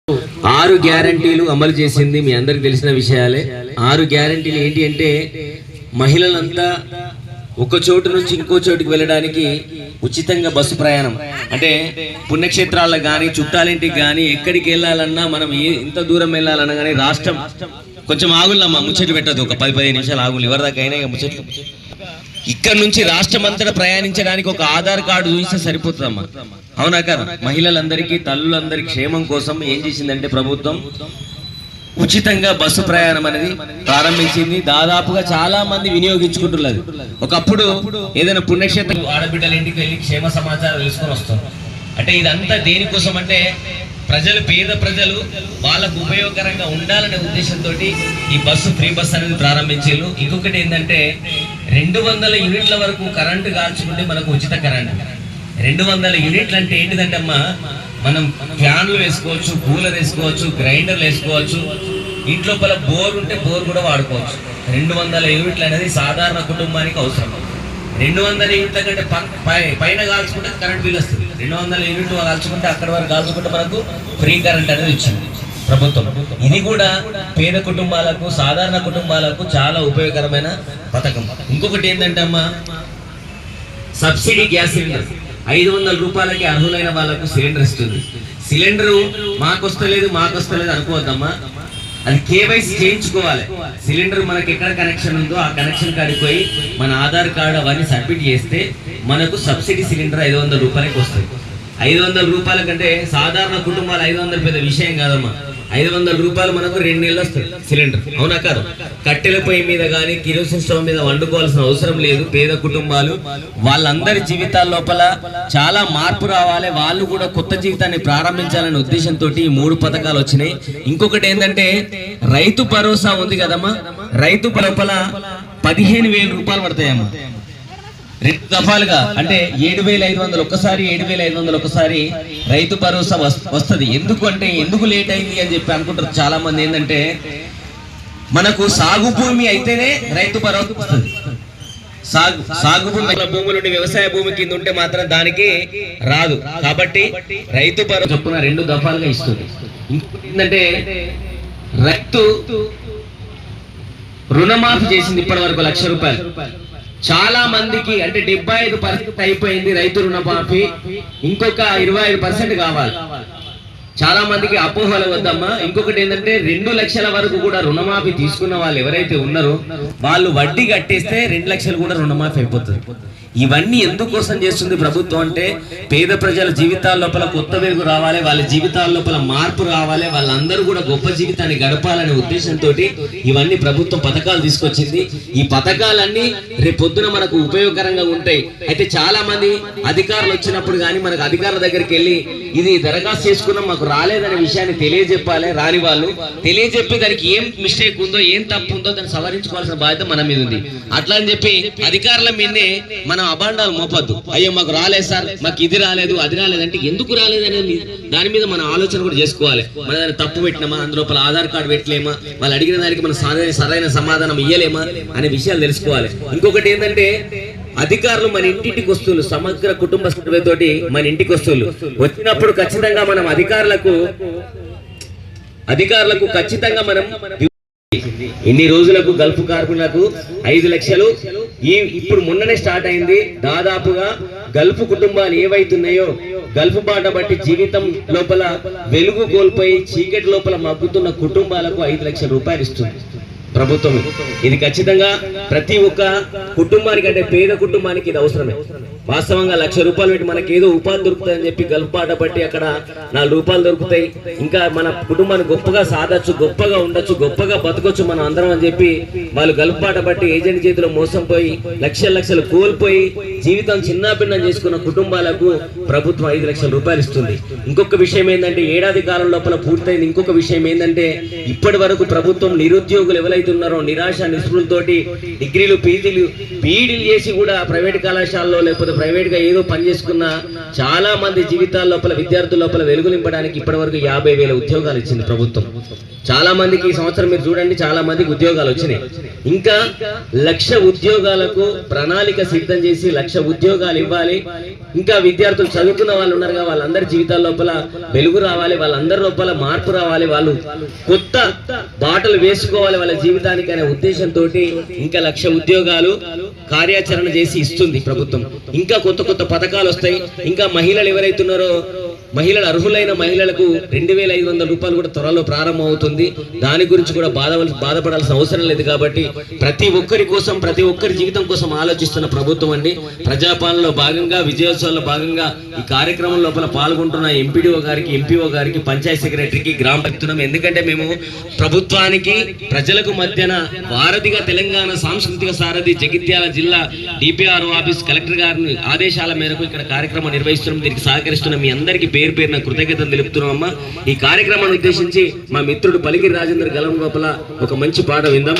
6 గ్యారంటీలు అమలు చేసింది మీ అందరికి తెలిసిన విషయాలే. 6 గ్యారంటీలు ఏంటి అంటే, మహిళలంతా ఒక చోటు నుంచి ఇంకో చోటుకి వెళ్ళడానికి ఉచితంగా బస్సు ప్రయాణం. అంటే పుణ్యక్షేత్రాలకు కానీ చుట్టాలింటికి కానీ ఎక్కడికి వెళ్ళాలన్నా, మనం ఎంత దూరం వెళ్ళాలన్నా కానీ రాష్ట్రం కొంచెం ఆగులమ్మా, ముచ్చట్లు పెట్టదు, ఒక 10-15 నిమిషాలు ఆగులు, ఎవరిదాకా అయినా ఇక ముచ్చట్లు. ఇక్కడ నుంచి రాష్ట్రం అంతటా ప్రయాణించడానికి ఒక ఆధార్ కార్డు చూస్తే సరిపోతుందమ్మా, అవునా కదా? మహిళలందరికీ, తల్లులందరికీ క్షేమం కోసం ఏం చేసిందంటే ప్రభుత్వం ఉచితంగా బస్సు ప్రయాణం అనేది ప్రారంభించింది. దాదాపుగా చాలా మంది వినియోగించుకుంటున్నారు. ఒకప్పుడు ఏదైనా పుణ్యక్షేత్రం ఆడబిడ్డల ఇంటికి వెళ్ళి క్షేమ సమాచారం తెలుసుకొని వస్తాం. అంటే ఇదంతా దేనికోసం అంటే, ప్రజలు, పేద ప్రజలు వాళ్ళకు ఉపయోగకరంగా ఉండాలనే ఉద్దేశంతో ఈ బస్సు, ఫ్రీ బస్ అనేది ప్రారంభించారు. ఇంకొకటి ఏంటంటే, 200 యూనిట్ల వరకు కరెంటు కాల్చుకుంటే మనకు ఉచిత కరెంటు. 200 యూనిట్లు అంటే ఏంటిదంటే అమ్మా, మనం ఫ్యాన్లు వేసుకోవచ్చు, కూలర్ వేసుకోవచ్చు, గ్రైండర్లు వేసుకోవచ్చు, ఇంట్లో బోర్ ఉంటే బోర్ కూడా వాడుకోవచ్చు. 200 యూనిట్లు అనేది సాధారణ కుటుంబానికి అవసరం. 200 యూనిట్ల కంటే పైన కాల్చుకుంటే కరెంట్ బిల్ వస్తుంది. 200 యూనిట్లు కాల్చుకుంటే అక్కడి వరకు కాల్చుకుంటే మనకు ఫ్రీ కరెంట్ అనేది ఇచ్చింది ప్రభుత్వం. ఇది కూడా పేద కుటుంబాలకు, సాధారణ కుటుంబాలకు చాలా ఉపయోగకరమైన పథకం. ఇంకొకటి ఏంటంటే అమ్మా, సబ్సిడీ గ్యాస్ సిలిండర్ 500 రూపాయలకి అర్హులైన వాళ్ళకు సిలిండర్ ఇస్తుంది. సిలిండరు మాకొస్తలేదు అనుకోవద్దమ్మా, అది కేవైసీ చేయించుకోవాలి. సిలిండర్ మనకి ఎక్కడ కనెక్షన్ ఉందో ఆ కనెక్షన్ కాడికి పోయి మన ఆధార్ కార్డు అవన్నీ సబ్మిట్ చేస్తే మనకు సబ్సిడీ సిలిండర్ 500 రూపాయలకి వస్తుంది. 500 రూపాయల కంటే సాధారణ కుటుంబాలు 500 పెద్ద విషయం కాదమ్మా. 500 రూపాయలు మనకు 2 నెలలు వస్తుంది సిలిండర్, అవునా కాదు? కట్టెల పొయ్యి మీద కానీ కిరోసిన్ స్టవ్ మీద వండుకోవాల్సిన అవసరం లేదు. పేద కుటుంబాలు, వాళ్ళందరి జీవితాల లోపల చాలా మార్పు రావాలి, వాళ్ళు కూడా కొత్త జీవితాన్ని ప్రారంభించాలనే ఉద్దేశంతో ఈ 3 పథకాలు వచ్చినాయి. ఇంకొకటి ఏంటంటే, రైతు భరోసా ఉంది కదమ్మా, రైతు లోపల 15,000 రూపాయలు పడతాయమ్మా. 2 దఫాలుగా, అంటే 7,500 ఒకసారి, 7,500 ఒకసారి రైతు భరోసా వస్తుంది. ఎందుకు లేట్ అయింది అని చెప్పి అనుకుంటారు చాలా మంది. ఏంటంటే, మనకు సాగు భూమి అయితేనే రైతు భరోసా వస్తుంది. సాగు భూముల నుండి వ్యవసాయ భూమి కింద ఉంటే మాత్రం దానికి రాదు. కాబట్టి రైతు భరోసా చొప్పున 2 దఫాలుగా ఇస్తుంది. ఇంకొకటి ఏంటంటే, రైతు రుణమాఫీ చేసింది ఇప్పటి వరకు 1,00,000 రూపాయలు. చాలా మందికి అంటే 75% అయిపోయింది రైతు రుణమాఫీ, ఇంకొక 25% కావాలి. చాలా మందికి అపోహలు వద్దమ్మా. ఇంకొకటి ఏంటంటే, 2 లక్షల వరకు కూడా రుణమాఫీ తీసుకున్న వాళ్ళు ఎవరైతే ఉన్నారో వాళ్ళు వడ్డీ కట్టేస్తే 2 లక్షలు కూడా రుణమాఫీ అయిపోతుంది. ఇవన్నీ ఎందుకోసం చేస్తుంది ప్రభుత్వం అంటే, పేద ప్రజల జీవితాల లోపల కొత్త వెలుగు రావాలి, వాళ్ళ జీవితాల లోపల మార్పు రావాలి, వాళ్ళందరూ కూడా గొప్ప జీవితాన్ని గడపాలనే ఉద్దేశంతో ఇవన్నీ ప్రభుత్వం పథకాలు తీసుకొచ్చింది. ఈ పథకాలన్నీ రేపు పొద్దున మనకు ఉపయోగకరంగా ఉంటాయి. అయితే చాలా మంది అధికారులు వచ్చినప్పుడు కానీ మనకు అధికారుల దగ్గరికి వెళ్ళి ఇది దరఖాస్తు చేసుకున్నాం, మాకు రాలేదనే విషయాన్ని తెలియజెప్పాలి. రాని వాళ్ళు తెలియజెప్పి దానికి ఏం మిస్టేక్ ఉందో, ఏం తప్పు ఉందో దాన్ని సవరించుకోవాల్సిన బాధ్యత మన మీద ఉంది. అట్లా అని చెప్పి అధికారుల మీదనే మనం అభాండాలు మోపద్దు. అయ్యో మాకు రాలేదు సార్, మాకు ఇది రాలేదు, అది రాలేదు అంటే ఎందుకు రాలేదు అనేది దాని మీద మన ఆలోచన కూడా చేసుకోవాలి. మన దాన్ని తప్పు పెట్టినామా, అందులో ఆధార్ కార్డు పెట్టలేమా, వాళ్ళు అడిగిన దానికి మనం సరైన సమాధానం ఇయ్యలేమా అనే విషయాలు తెలుసుకోవాలి. ఇంకొకటి ఏంటంటే, అధికారులు మన ఇంటింటికి వస్తువులు, సమగ్ర కుటుంబ సభ్యులతోటి మన ఇంటికి వస్తువులు వచ్చినప్పుడు ఖచ్చితంగా మనం అధికారులకు ఖచ్చితంగా మనం ఇన్ని రోజులకు గల్ఫ్ కార్మికులకు 5 లక్షలు ఇప్పుడు మొన్ననే స్టార్ట్ అయింది. దాదాపుగా గల్ఫ్ కుటుంబాలు ఏవైతున్నాయో, గల్ఫ్ బాట బట్టి జీవితం లోపల వెలుగు కోల్పోయి చీకటి లోపల మగ్గుతున్న కుటుంబాలకు 5 లక్షల రూపాయలు ఇస్తుంది ప్రభుత్వం. ఇది ఖచ్చితంగా ప్రతి ఒక్క కుటుంబానికి, అంటే పేద కుటుంబానికి ఇది అవసరమే. వాస్తవంగా 1,00,000 రూపాయలు పెట్టి మనకి ఏదో ఉపాధి దొరుకుతుందని చెప్పి గల్ఫ్ బాట బట్టి అక్కడ 4 రూపాయలు దొరుకుతాయి, ఇంకా మన కుటుంబాన్ని గొప్పగా సాధచ్చు, గొప్పగా ఉండొచ్చు, గొప్పగా బతకొచ్చు మనం అందరం అని చెప్పి వాళ్ళు గల్ఫ్ బాట బట్టి ఏజెంట్ చేతిలో మోసం పోయి లక్షలు కోల్పోయి జీవితం చిన్నాభిన్నం చేసుకున్న కుటుంబాలకు ప్రభుత్వం 5 లక్షల రూపాయలు ఇస్తుంది. ఇంకొక విషయం ఏంటంటే, ఏడాది కాలం లోపల పూర్తయింది. ఇంకొక విషయం ఏంటంటే, ఇప్పటి వరకు ప్రభుత్వం నిరుద్యోగులు ఎవరైతే ఉన్నారో, నిరాశ నిస్పృహలతోటి డిగ్రీలు, పీజీలు, బీఈడీలు చేసి కూడా ప్రైవేట్ కళాశాలలో లేకపోతే ప్రైవేట్ గా ఏదో పని చేసుకున్న చాలా మంది జీవితాల లోపల, విద్యార్థుల లోపల వెలుగు నింపడానికి ఇప్పటి వరకు 50,000 ఉద్యోగాలు ఇచ్చింది ప్రభుత్వం. చాలా మందికి ఈ సంవత్సరం మీరు చూడండి, చాలా మందికి ఉద్యోగాలు వచ్చినాయి. ఇంకా 1,00,000 ఉద్యోగాలకు ప్రణాళిక సిద్ధం చేసి 1,00,000 ఉద్యోగాలు ఇవ్వాలి. ఇంకా విద్యార్థులు చదువుకున్న వాళ్ళు ఉన్నారుగా, వాళ్ళందరి జీవితాల లోపల వెలుగు రావాలి, వాళ్ళందరి లోపల మార్పు రావాలి, వాళ్ళు కొత్త బాటలు వేసుకోవాలి వాళ్ళ జీవితానికి అనే ఉద్దేశంతో ఇంకా 1,00,000 ఉద్యోగాలు కార్యాచరణ చేసి ఇస్తుంది ప్రభుత్వం. ఇంకా కొత్త కొత్త పథకాలు వస్తాయి. ఇంకా మహిళలు ఎవరైతున్నారో మహిళలు, అర్హులైన మహిళలకు 2,500 రూపాయలు కూడా త్వరలో ప్రారంభం అవుతుంది. దాని గురించి కూడా బాధపడాల్సిన అవసరం లేదు. కాబట్టి ప్రతి ఒక్కరి కోసం, ప్రతి ఒక్కరి జీవితం కోసం ఆలోచిస్తున్న ప్రభుత్వం అండి. ప్రజాపాలనలో భాగంగా, విజయోత్సవంలో భాగంగా ఈ కార్యక్రమం లోపల పాల్గొంటున్న ఎంపీడీఓ గారికి, ఎంపీఓ గారికి, పంచాయత్ సెక్రటరీకి, గ్రామ పంచాయతీస్తున్నాం. ఎందుకంటే మేము ప్రభుత్వానికి, ప్రజలకు మధ్యన వారధిగా తెలంగాణ సాంస్కృతిక సారథి జగిత్యాల జిల్లా డిపిఆర్ఓ ఆఫీస్ కలెక్టర్ గారి ఆదేశాల మేరకు ఇక్కడ కార్యక్రమం నిర్వహిస్తున్నాం. దీనికి సహకరిస్తున్న మీ అందరికీ పేరు పేరున కృతజ్ఞతలు తెలుపుతున్నామమ్మా. ఈ కార్యక్రమాన్ని ఉద్దేశించి మా మిత్రుడు పలికిరి రాజేంద్ర గలం లోపల ఒక మంచి పాట విందాం.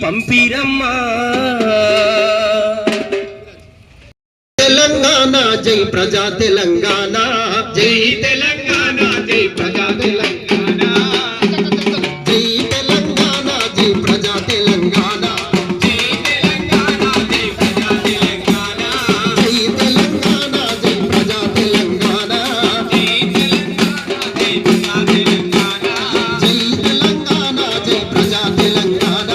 పంపిరమ్మా ప్రజా తెలంగాణ, జై తెలంగాణ, జై ప్రజా తెలంగాణ, జై తెలంగాణ, జై ప్రజా తెలంగాణ, జై తెలంగాణ, జై ప్రజా తెలంగాణ, జై తెలంగాణ, జై ప్రజా తెలంగాణ, జై తెలంగాణ, జై ప్రజా తెలంగాణ, జై తెలంగాణ, జై ప్రజా తెలంగాణ,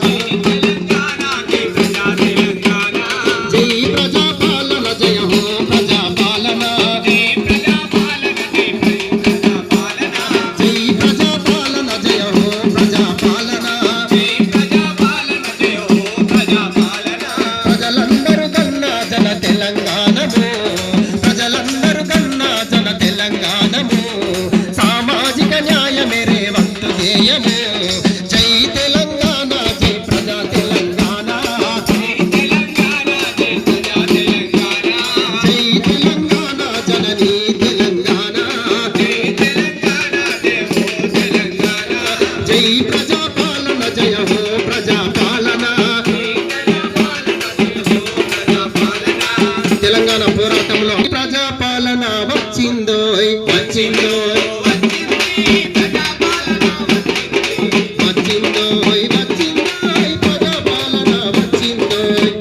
జై తెలంగాణ, జై ప్రజా తెలంగాణ, జై ప్రజా పాలన, జయ హో ప్రజా పాలన, జై ప్రజా పాలన, జై ప్రజా పాలన, జై ప్రజా పాలన, జయ హో ప్రజా పాలన, జై ప్రజా పాలన, జయ హో ప్రజా పాలన. ప్రజలందరూ కన్నా జన తెలంగాణము, ప్రజలందరూ కన్నా జన తెలంగాణము, సామాజిక న్యాయమే రేవంతు ధ్యేయము, జై తెలంగాణ, జై ప్రజా తెలంగాణ, జై తెలంగాణ, జై ప్రజా తెలంగాణ, జై తెలంగాణ, జననీ తెలంగాణ, జై తెలంగాణ, జయ హో తెలంగాణ, జై ప్రజా పాలన, జయ హో ప్రజా పాలన, తెలంగాణ పోరాటంలో ప్రజా పాలన వచ్చిందోయ్ వచ్చిందోయ్ వచ్చిందోయ్ వచ్చిందోయ్ ప్రజా పాలన వచ్చిందోయ్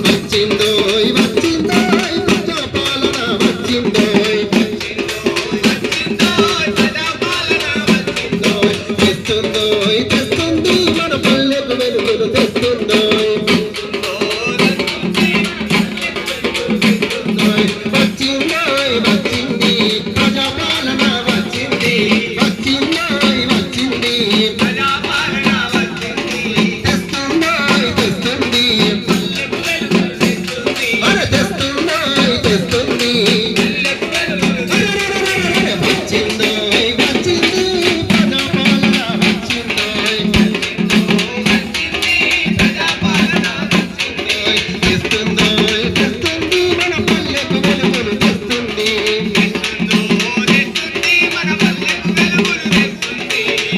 వచ్చిందోయ్ వచ్చిందోయ్ ప్రజా పాలన వచ్చిందోయ్ తెస్తుందోయ్ తెస్తుంది మన పల్లెకు వెలుగులు తెస్తుందోయ్ వచ్చిందోయ్ వచ్చింది ప్రజా పాలన వచ్చింది వచ్చిందోయ్ వచ్చింది ప్రజా పాలన వచ్చింది తెస్తుందోయ్ తెస్తుంది అరే తెస్తుందోయ్ తెస్తుంది వచ్చిందోయ్ వచ్చింది ప్రజా పాలన వచ్చిందోయ్ తెస్తుందోయ్ తెస్తుంది మన పల్లెకు వెలుగులు తెస్తుంది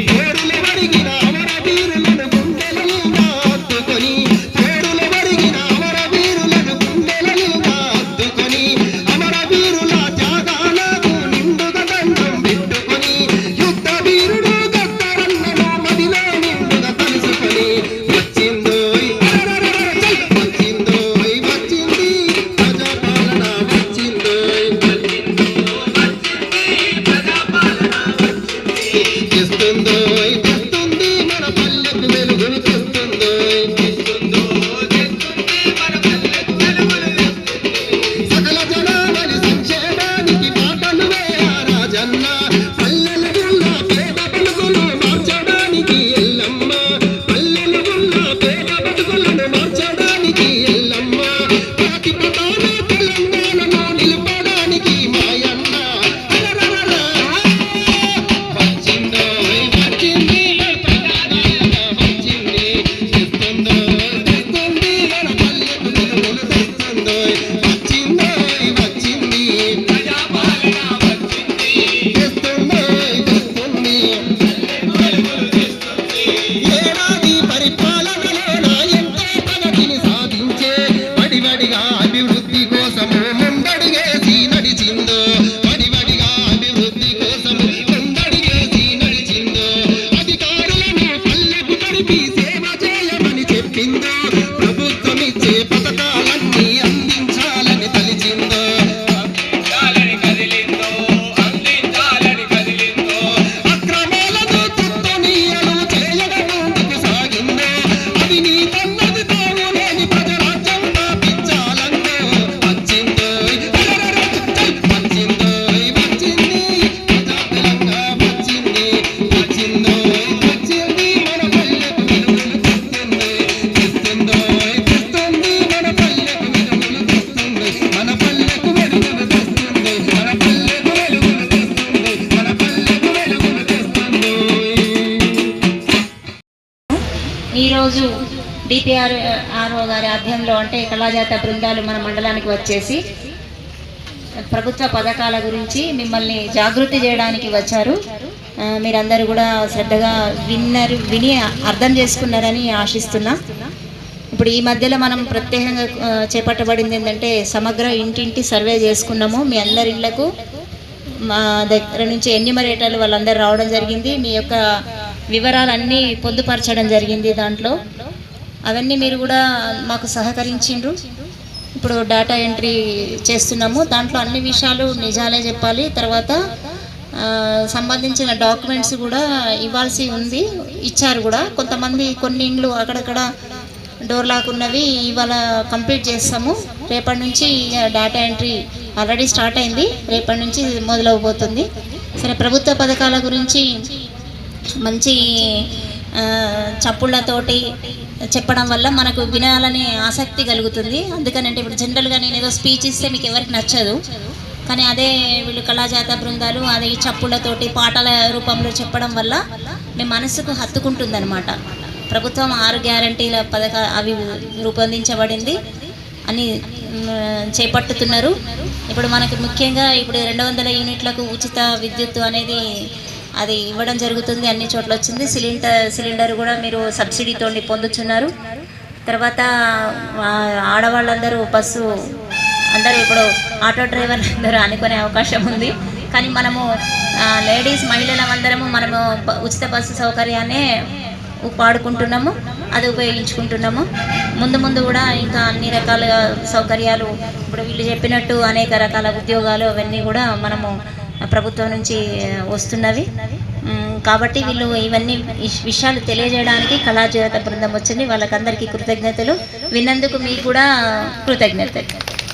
పేరులు వరిగిన అమర వీరులను గుండెలను హత్తుకొని పేరులు వరిగిన అమర వీరులను గుండెలను హత్తుకొని అమర వీరుల త్యాగాలకు నిండుగా దండం పెట్టుకొని యుద్ధ వీరుడు గద్దరన్నను మదిలో నిండుగా తలుసుకొని వచ్చిందోయ్ వచ్చిందోయ్ వచ్చింది ప్రజా పాలన వచ్చిందోయ్ తెస్తుందోయ్ తెస్తుంది మన పల్లెకు వెలుగులు తెస్తుందోయ్ సకల జనాభాని సంక్షేమానికి బాటలు వేయా రాజన్న పల్లెల గుల్ల పేద బతుకులు మార్చడానికి ఎల్లమ్మ పల్లెల గుల్ల పేద బతుకులను మార్చడానికి ఎల్లమ్మ ప్రతిపదాన తెలంగాణను నిలపడానికి మాయన్న వచ్చిందోయ్ వచ్చింది వచ్చింది తెస్తుందోయ్ తెస్తుంది మన పల్లెకు వెలుగులు తెస్తుందోయ్ వచ్చిందోయ్ వచ్చింది ప్రజా పాలన వచ్చింది తెస్తుందోయ్ తెస్తుంది ఏడాది పరిపాలనలోన ఎంతో ప్రగతిని సాధించే వడివడిగా అభివృద్ధి కోసము ముందడుగేసి నడిచిందో వడివడిగా అభివృద్ధి కోసము ముందడుగేసి నడిచిందో అధికారులను పల్లెకు నడిపి సేవ చేయమని చెప్పిందో ప్రభుత్వం ఇచ్చే పథకాలన్నీ అందించాలని తలిచిందో అక్రమాలతో తుత్తనీయలు చేయడం ముందుకు సాగిందో అవినీతన్నది తావులేని ప్రజరాజ్యం స్థాపించాలందో వచ్చిందోయ్ వచ్చిందోయ్ వచ్చింది ప్రజా తెలంగాణ వచ్చింది వచ్చిందోయ్ వచ్చింది మన పల్లెకు వెలుగులు తెస్తుంది తెస్తుందోయ్ తెస్తుంది మన పల్లెకు వెలుగులు తెస్తుంది మన పల్లెకు వెలుగులు తెస్తుంది మన పల్లెకు వెలుగులు తెస్తుంది మన పల్లెకు వెలుగులు తెస్తుంది. ఈరోజు డిపిఆర్ఓ గారి ఆధ్వర్యంలో అంటే కళాజాత బృందాలు మన మండలానికి వచ్చేసి ప్రభుత్వ పథకాల గురించి మిమ్మల్ని జాగృతి చేయడానికి వచ్చారు. మీరందరూ కూడా శ్రద్ధగా విని అర్థం చేసుకున్నారని ఆశిస్తున్నా. ఇప్పుడు ఈ మధ్యలో మనం ప్రత్యేకంగా చేపట్టబడింది ఏంటంటే సమగ్ర ఇంటింటి సర్వే చేసుకున్నాము. మీ అందరి ఇళ్లకు మా దగ్గర నుంచి ఎన్యూమరేటర్లు వాళ్ళందరూ రావడం జరిగింది. మీ యొక్క వివరాలన్నీ పొందుపరచడం జరిగింది. దాంట్లో అవన్నీ మీరు కూడా మాకు సహకరించిండ్రు. ఇప్పుడు డేటా ఎంట్రీ చేస్తున్నాము. దాంట్లో అన్ని విషయాలు నిజాలే చెప్పాలి. తర్వాత సంబంధించిన డాక్యుమెంట్స్ కూడా ఇవ్వాల్సి ఉంది, ఇచ్చారు కూడా. కొంతమంది కొన్ని ఇండ్లు అక్కడక్కడ డోర్ లాక్ ఉన్నవి ఇవాళ కంప్లీట్ చేస్తాము. రేపటి నుంచి డేటా ఎంట్రీ ఆల్రెడీ స్టార్ట్ అయింది, రేపటి నుంచి మొదలవబోతుంది. సరే, ప్రభుత్వ పథకాల గురించి మంచి చప్పుళ్ళతోటి చెప్పడం వల్ల మనకు వినాలనే ఆసక్తి కలుగుతుంది. అందుకనంటే ఇప్పుడు జనరల్గా నేను ఏదో స్పీచ్ ఇస్తే మీకు ఎవరికి నచ్చదు, కానీ అదే వీళ్ళు కళాజాత బృందాలు అదే ఈ చప్పుళ్ళతోటి పాటల రూపంలో చెప్పడం వల్ల మీ మనసుకు హత్తుకుంటుంది అనమాట. ప్రభుత్వం 6 గ్యారంటీల అవి రూపొందించబడింది అని చేపట్టుతున్నారు. ఇప్పుడు మనకి ముఖ్యంగా ఇప్పుడు 200 యూనిట్లకు ఉచిత విద్యుత్ అనేది అది ఇవ్వడం జరుగుతుంది. అన్ని చోట్ల వచ్చింది. సిలిండర్ కూడా మీరు సబ్సిడీతో పొందుతున్నారు. తర్వాత ఆడవాళ్ళందరూ బస్సు అందరూ ఇప్పుడు ఆటో డ్రైవర్లు అందరూ అనుకునే అవకాశం ఉంది. కానీ మనము లేడీస్ మహిళలందరము మనము ఉచిత బస్సు సౌకర్యాన్ని వాడుకుంటున్నాము, అది ఉపయోగించుకుంటున్నాము. ముందు కూడా ఇంకా అన్ని రకాల సౌకర్యాలు ఇప్పుడు వీళ్ళు చెప్పినట్టు అనేక రకాల ఉద్యోగాలు అవన్నీ కూడా మనము ప్రభుత్వం నుంచి వస్తున్నవి. కాబట్టి వీళ్ళు ఇవన్నీ విషయాలు తెలియజేయడానికి కళాజాత బృందం వచ్చింది. వాళ్ళకందరికీ కృతజ్ఞతలు. విన్నందుకు మీకు కూడా కృతజ్ఞతలు.